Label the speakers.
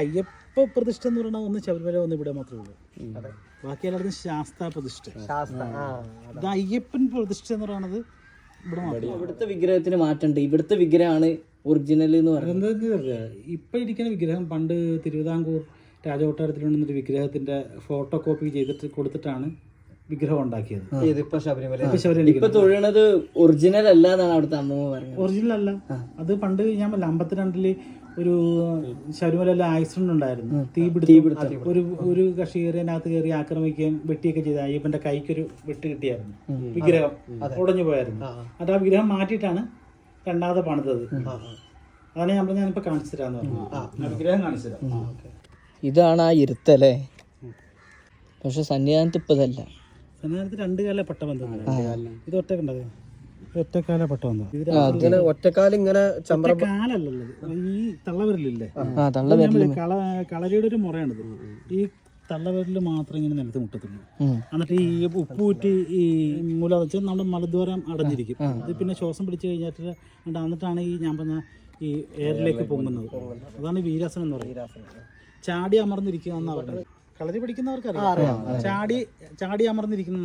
Speaker 1: അയ്യപ്പ പ്രതിഷ്ഠ എന്ന് പറയുന്നത് ഒന്ന് ശബരിമല ഒന്ന് ഇവിടെ മാത്രമേ ഉള്ളൂ. ബാക്കി എല്ലായിടത്തും ശാസ്താ പ്രതിഷ്ഠ. ഇത് അയ്യപ്പൻ പ്രതിഷ്ഠ എന്ന് പറയുന്നത് ഇവിടെ മാത്രം.
Speaker 2: ഇവിടുത്തെ വിഗ്രഹത്തിന് മാറ്റമുണ്ട്. ഇവിടുത്തെ വിഗ്രഹമാണ് ഒറിജിനൽ എന്ന് പറയുന്നത്.
Speaker 1: ഇപ്പൊ ഇരിക്കുന്ന വിഗ്രഹം പണ്ട് തിരുവിതാംകൂർ രാജകൊട്ടാരത്തിലുണ്ടെന്നൊരു വിഗ്രഹത്തിന്റെ ഫോട്ടോ കോപ്പി ചെയ്തിട്ട് കൊടുത്തിട്ടാണ് വിഗ്രഹം ഉണ്ടാക്കിയത്.
Speaker 2: ഇപ്പൊ തൊഴണത് ഒറിജിനൽ അല്ല എന്നാണ് അവിടുത്തെ അമ്മ പറഞ്ഞത്.
Speaker 1: ഒറിജിനൽ അല്ല. അത് പണ്ട് ഞാൻ 52 ഒരു ശബരിമല ആക്സിഡന്റ് ഉണ്ടായിരുന്നു. തീപിടുത്തം. ഒരു കക്ഷി കയറിയതിനകത്ത് കയറി ആക്രമിക്കുകയും വെട്ടിയൊക്കെ ചെയ്ത അയ്യപ്പന്റെ കൈക്കൊരു വെട്ട് കിട്ടിയായിരുന്നു. വിഗ്രഹം ഉടഞ്ഞു പോയായിരുന്നു. അത് ആ വിഗ്രഹം മാറ്റിയിട്ടാണ് രണ്ടാമത് പണിതത്. അതാണ് ഞാൻ പറഞ്ഞ ഞാനിപ്പോ കാണിച്ചു തരാന്ന് പറഞ്ഞു. വിഗ്രഹം കാണിച്ചു തരാം.
Speaker 2: ഇതാണ് ആ ഇരുത്തല്ലേ. പക്ഷെ സന്നിധാനത്ത് ഇപ്പൊ ഇതല്ല.
Speaker 1: സന്നിധാനത്ത് 2 കാല പട്ടബന്ധം. ഇത് ഒറ്റക്കുണ്ടത്. ഒറ്റക്കാല പട്ടബന്ധം.
Speaker 3: ഒറ്റക്കാലം ഇങ്ങനെ
Speaker 1: കാലല്ലല്ലോ, ഈ തള്ളവിരലില്ലേ, കളരിയുടെ ഒരു മുറയാണിത്. ഈ തള്ളവിരല് മാത്രം ഇങ്ങനെ നിലത്ത് മുട്ടത്തുള്ളൂ. എന്നിട്ട് ഈ ഉപ്പൂറ്റി ഈ മൂല വെച്ചാൽ നമ്മുടെ മലദ്വാരം അടഞ്ഞിരിക്കും. ഇത് പിന്നെ ശ്വാസം പിടിച്ചു കഴിഞ്ഞിട്ട് എന്നിട്ടാണ് ഈ ഞാൻ പറഞ്ഞ ഈ എയറിലേക്ക് പൊങ്ങുന്നത്. അതാണ് വീരാസനം എന്ന് പറയുന്നത്. ചാടി അമർന്നിരിക്കുക എന്നാണ് പറഞ്ഞത്. കളരി പഠിക്കുന്നവർക്ക് അറിയാം. ചാടി അമർന്നിരിക്കുന്ന